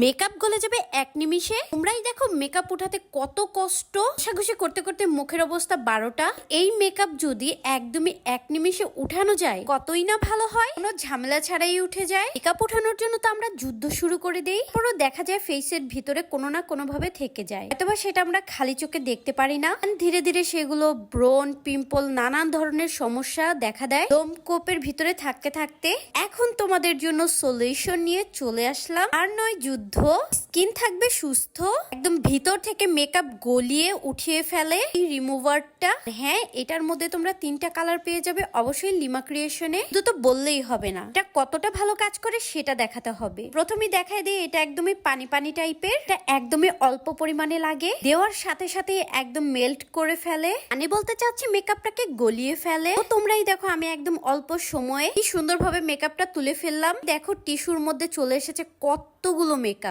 Makeup গলে যাবে এক নিমিষে। তোমরাই দেখো মেকআপ উঠাতে কত কষ্ট, ঘষাঘষি করতে করতে মুখের অবস্থা 12টা। এই মেকআপ যদি একদমই এক নিমিষে উঠানো যায় কতই না ভালো হয়, কোনো ঝামেলা ছাড়াই উঠে যায়। মেকআপ উঠানোর জন্য তো আমরা যুদ্ধ শুরু করে দেই, পরও দেখা যায় ফেসের ভিতরে কোনো না কোনো ভাবে থেকে যায়, অথবা সেটা আমরা খালি চোখে দেখতে পারি না। ধীরে ধীরে সেগুলো ব্রণ, পিম্পল, নানান ধরনের সমস্যা দেখা দেয় লোমকূপের ভিতরে থাকতে থাকতে। এখন তোমাদের জন্য সলিউশন নিয়ে চলে আসলাম। আর নয় যুদ্ধ, স্কিন থাকবে সুস্থ, একদম ভিতর থেকে মেকআপ গলিয়ে উঠিয়ে ফেলে এই রিমুভারটা। হ্যাঁ, এটার মধ্যে তোমরা 3টা কালার পেয়ে যাবে, অবশ্যই লিমা ক্রিয়েশনে। শুধু তো বললেই হবে না, এটা কতটা ভালো কাজ করে সেটা দেখাতে হবে। প্রথমেই দেখাই দিই, এটা একদমই পানি পানি টাইপের, এটা একদমই অল্প পরিমাণে লাগে, দেওয়ার সাথে সাথে একদম মেল্ট করে ফেলে। আমি বলতে চাচ্ছি মেকআপটাকে গলিয়ে ফেলে। তো তোমরাই দেখো আমি একদম অল্প সময়ে কি সুন্দরভাবে মেকআপটা তুলে ফেললাম। দেখো টিস্যুর মধ্যে চলে এসেছে কতগুলো মেকআপ।